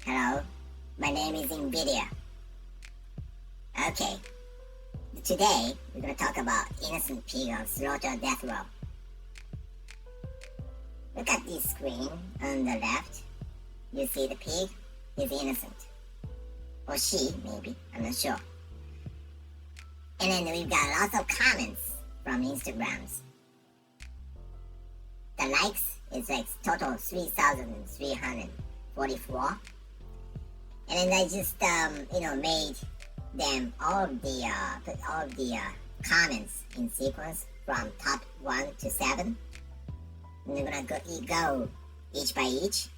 Hello, my name is Nvidia. Okay, today we're gonna talk about innocent pig on slaughter death row. Look at this screen on the left. You see the pig is innocent. Or she, maybe, I'm not sure. And then we've got lots of comments from Instagrams. The likes is like total 3,344. And then I just made them all of the comments in sequence from top 1 to 7. And we're gonna go each by each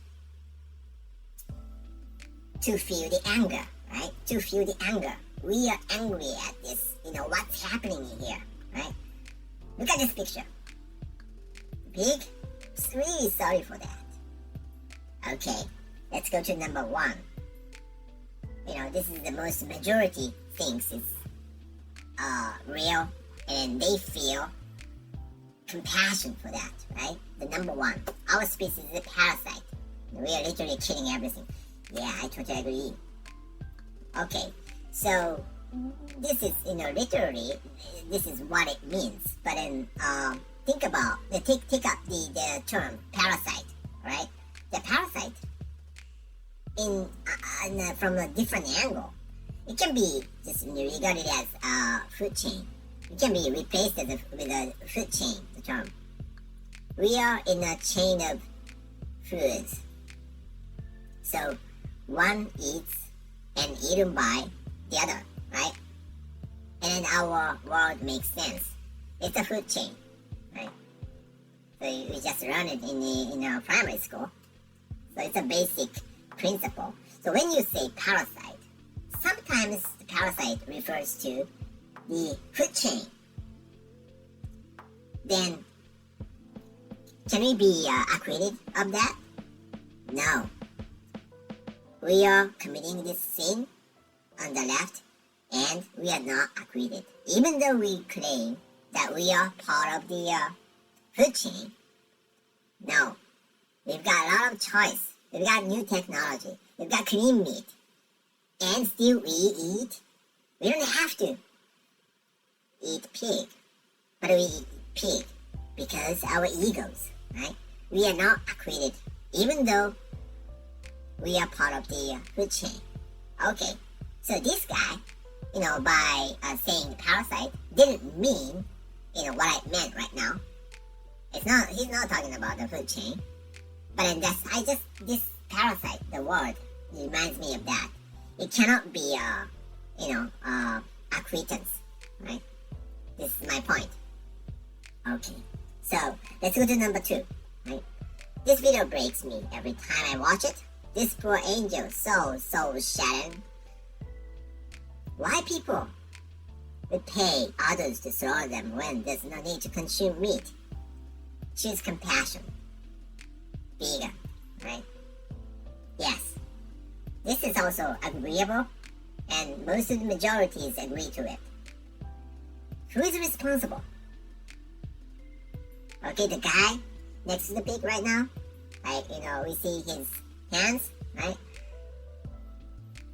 to feel the anger, right? To feel the anger. We are angry at this, what's happening here, right? Look at this picture. Pig, really sorry for that. Okay, let's go to number 1. This is the most majority thinks is real, and they feel compassion for that, right? The number 1, our species is a parasite. We are literally killing everything. Yeah, I totally agree. Okay, so this is, literally, this is what it means. But then think about, take up the term parasite, right? The parasite, from a different angle, it can be just regarded as a food chain. It can be replaced with a food chain, the term. We are in a chain of foods. So one eats and eaten by the other, right? And then our world makes sense. It's a food chain, right? So we just learn it in our primary school. So it's a basic principle. So when you say parasite, sometimes the parasite refers to the food chain. Then, can we be acquitted of that? No. We are committing this sin on the left, and we are not acquitted. Even though we claim that we are part of the food chain, no. We've got a lot of choice. We've got new technology. We've got clean meat. And still we eat. We don't have to eat pig. But we eat pig because our egos, right? We are not acquitted. Even though we are part of the food chain. Okay, so this guy, by saying parasite, didn't mean, what I meant right now. He's not talking about the food chain. But then this parasite, the word, reminds me of that. It cannot be, acquittance, right? This is my point. Okay, so let's go to number 2, right? This video breaks me every time I watch it. This poor angel, so shattered. Why people would pay others to slaughter them when there's no need to consume meat? Choose compassion. Vegan, right? Yes. This is also agreeable, and most of the majorities agree to it. Who is responsible? Okay, the guy next to the pig right now, like, we see his hands, right?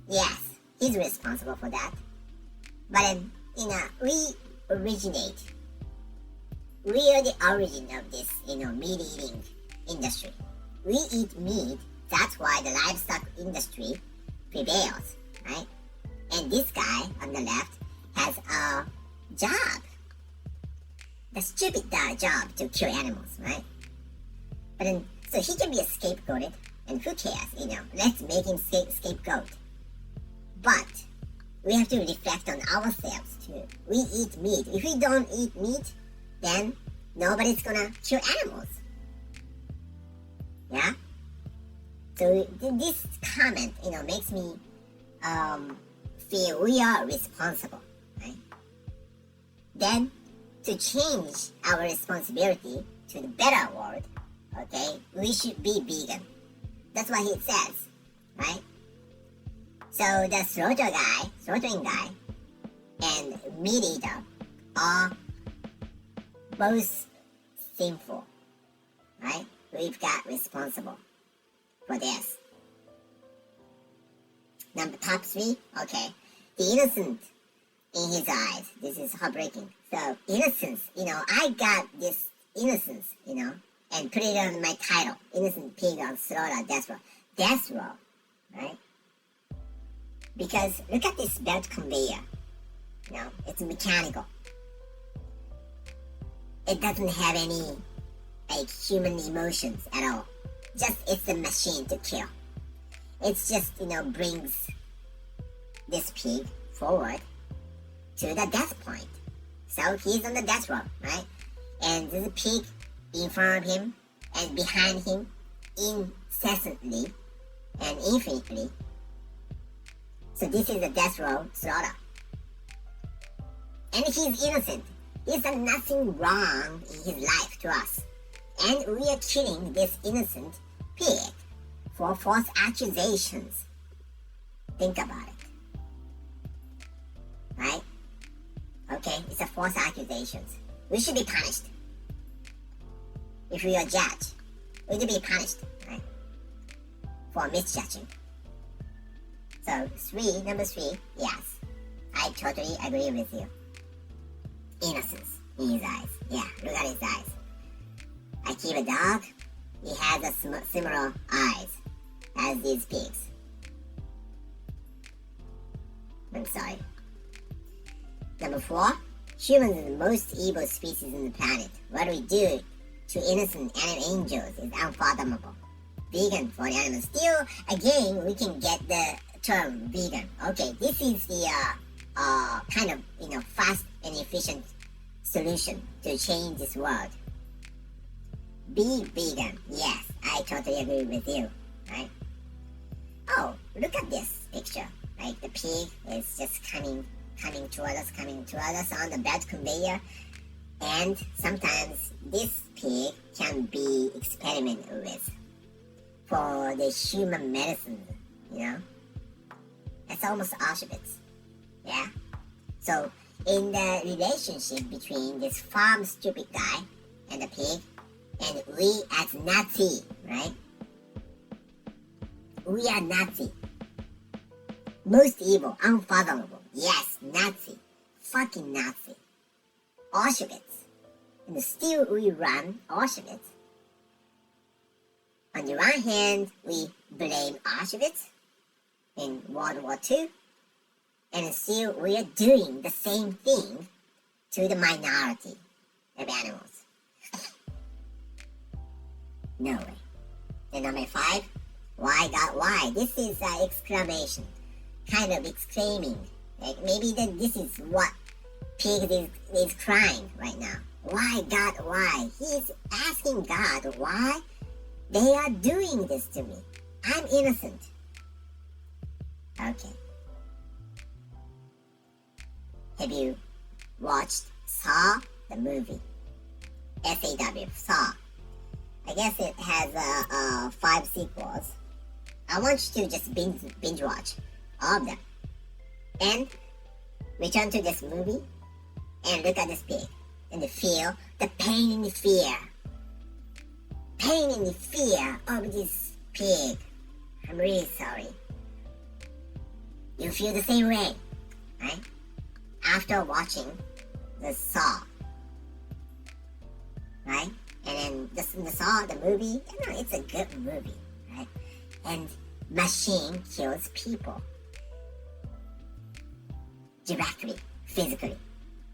Yes, he's responsible for that. But then, we originate. We are the origin of this, meat eating industry. We eat meat, that's why the livestock industry prevails, right? And this guy on the left has a job. The stupid job to kill animals, right? But then, so he can be a scapegoated, and who cares, let's make him scapegoat. But we have to reflect on ourselves too. We eat meat. If we don't eat meat, then nobody's gonna kill animals. Yeah? So this comment, makes me feel we are responsible, right? Then, to change our responsibility to the better world, okay, we should be vegan. That's what he says, right? So the slaughtering guy, and meat eater are both sinful, right? We've got responsible for this. Top three, okay. The innocent in his eyes. This is heartbreaking. So, innocence, I got this innocence, and put it on my title. Innocent pig on slaughter, death row. Death row, right? Because look at this belt conveyor. It's mechanical. It doesn't have any human emotions at all. Just it's a machine to kill. It's just brings this pig forward to the death point. So he's on the death row, right? And there's a pig in front of him and behind him incessantly and infinitely. So this is the death row slaughter. And he's innocent. He's done nothing wrong in his life to us. And we are killing this innocent pig for false accusations. Think about it. Right? Okay, it's a false accusations. We should be punished. If we are judge, we should be punished, right? For misjudging. So number three, yes. I totally agree with you. Innocence in his eyes. Yeah, look at his eyes. I keep a dog. He has a similar eyes as these pigs. I'm sorry. Number four, humans are the most evil species on the planet. What we do to innocent angels is unfathomable. Vegan for the animals. Still, again, we can get the term vegan. Okay, this is the kind of fast and efficient solution to change this world. Be vegan. Yes, I totally agree with you. Right? Oh, look at this picture. Like the pig is just coming toward us on the belt conveyor. And sometimes this pig can be experimented with for the human medicine, It's almost Auschwitz. Yeah? So, in the relationship between this farm stupid guy and the pig, and we as Nazi, right? We are Nazi. Most evil, unfathomable. Yes, Nazi. Fucking Nazi. Auschwitz. And still we run Auschwitz. On the one hand, we blame Auschwitz in World War II, and still we are doing the same thing to the minority of animals. No way. And number five, why God, why? This is an exclamation, kind of exclaiming. Like maybe this is what pig is crying right now. Why God, why? He's asking God why they are doing this to me. I'm innocent. Okay. Have you watched Saw, the movie? SAW, Saw. I guess it has 5 sequels. I want you to just binge watch all of them. And return to this movie and look at this pig and feel the pain and the fear. Pain and the fear of this pig. I'm really sorry. You feel the same way, right? After watching the Saw, right? And then the Saw, the movie, it's a good movie, right? And machine kills people. Directly, physically,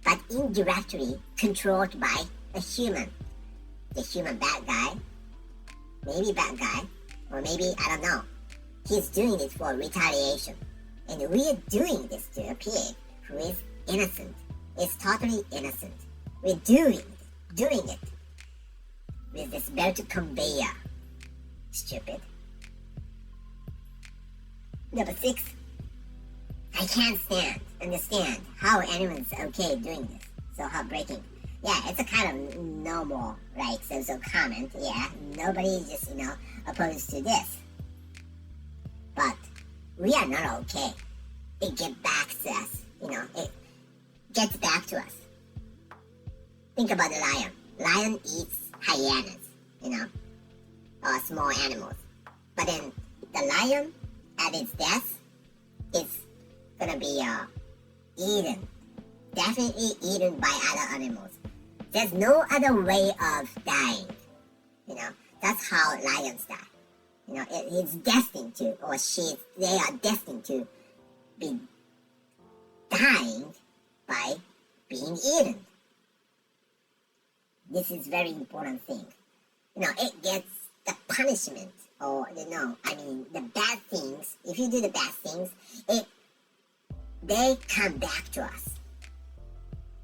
but indirectly controlled by a human. The human bad guy, maybe bad guy, or maybe, I don't know. He's doing it for retaliation. And we are doing this to a pig who is innocent. It's totally innocent. We're doing it with this belt conveyor. Stupid. Number 6. I can't understand how anyone's okay doing this. So heartbreaking. Yeah, it's a kind of normal, right? So comment. Yeah, nobody just, opposed to this. But we are not okay. It gets back to us. It gets back to us. Think about the lion. Lion eats hyenas, or small animals. But then the lion, at its death, is gonna be eaten. Definitely eaten by other animals. There's no other way of dying. You know, that's how lions die. You know, it's destined to, or they are destined to be dying by being eaten. This is very important thing. You know, it gets the punishment, or the bad things. If you do the bad things, they come back to us.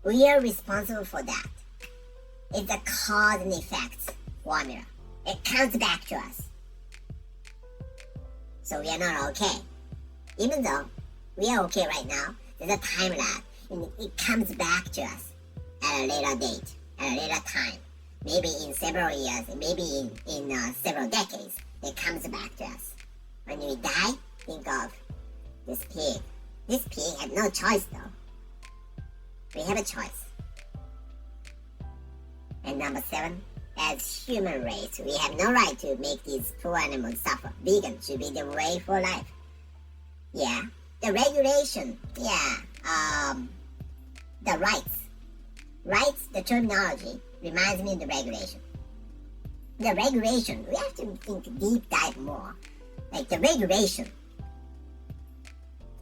We are responsible for that. It's a cause and effect formula. It comes back to us. So we are not okay. Even though we are okay right now, there's a time lag, and it comes back to us at a later date, at a later time. Maybe in several years, maybe in several decades, it comes back to us. When we die, think of this pig. This pig had no choice though. We have a choice. And number 7, as human race, we have no right to make these poor animals suffer. Vegan should be the way for life. Yeah, the regulation. Yeah, the rights. Rights, the terminology, reminds me of the regulation. The regulation, we have to think deep dive more. Like the regulation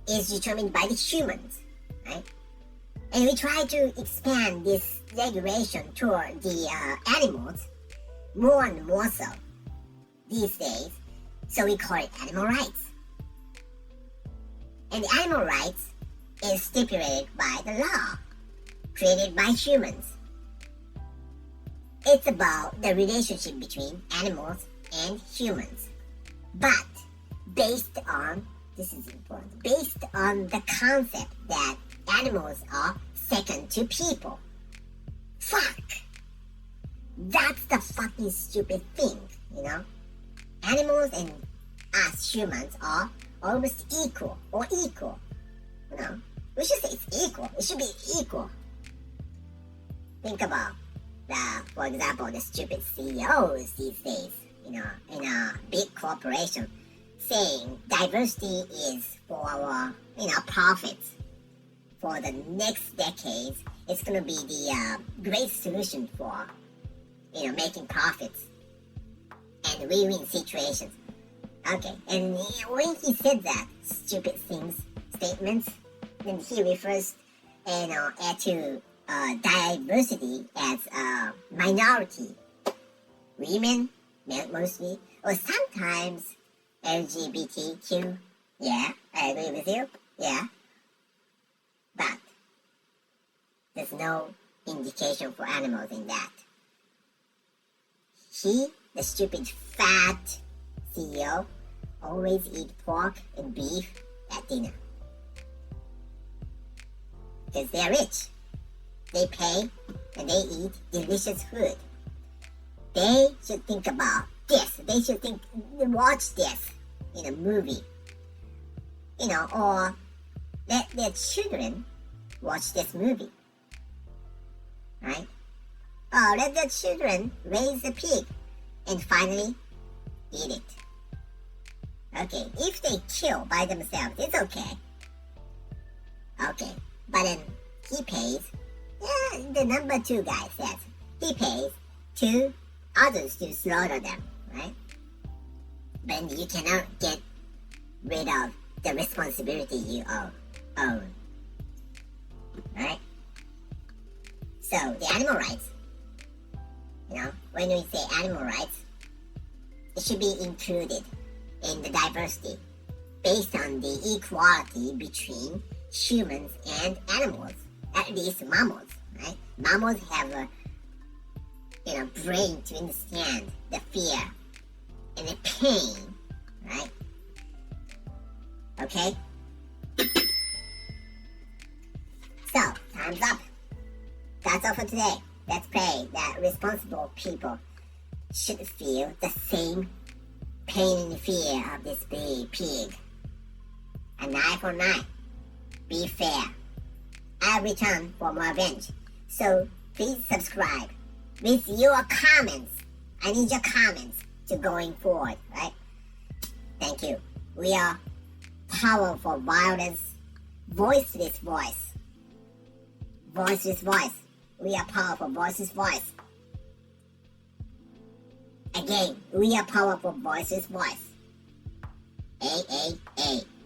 is determined by the humans, right? And we try to expand this regulation toward the animals more and more so these days. So we call it animal rights. And animal rights is stipulated by the law, created by humans. It's about the relationship between animals and humans. But based on, this is important, based on the concept that animals are second to people. Fuck! That's the fucking stupid thing, you know? Animals and us humans are almost equal, you know? We should say it's equal. It should be equal. Think about, for example, the stupid CEOs these days, you know, in a big corporation, saying diversity is for our, profits. For the next decades, it's going to be the great solution for, making profits and win-win situations. Okay, and when he said that stupid statements, then he refers, to diversity as minority, women, mostly, or sometimes LGBTQ. Yeah, I agree with you. Yeah. But there's no indication for animals in that. He, the stupid fat CEO, always eat pork and beef at dinner. Because they're rich. They pay and they eat delicious food. They should think about this. They should watch this in a movie. Or let their children watch this movie. Right? Or let their children raise a pig and finally eat it. Okay, if they kill by themselves, it's okay. Okay, but then he pays, the number 2 guy says, he pays 2 others to slaughter them, right? But you cannot get rid of the responsibility you own. Right? So, the animal rights, when we say animal rights, it should be included in the diversity based on the equality between humans and animals, at least mammals, right? Mammals have a brain to understand the fear and the pain, right? Okay? So, time's up. That's all for today. Let's pray that responsible people should feel the same pain and fear of this big pig. An eye for an eye. Be fair. I'll return for more Avenge. So please subscribe with your comments. I need your comments to going forward, right? Thank you. We are powerful violence, voiceless voice. Voiceless voice. We are powerful, voiceless voice. Again, we are powerful, voiceless voice. A, A, A.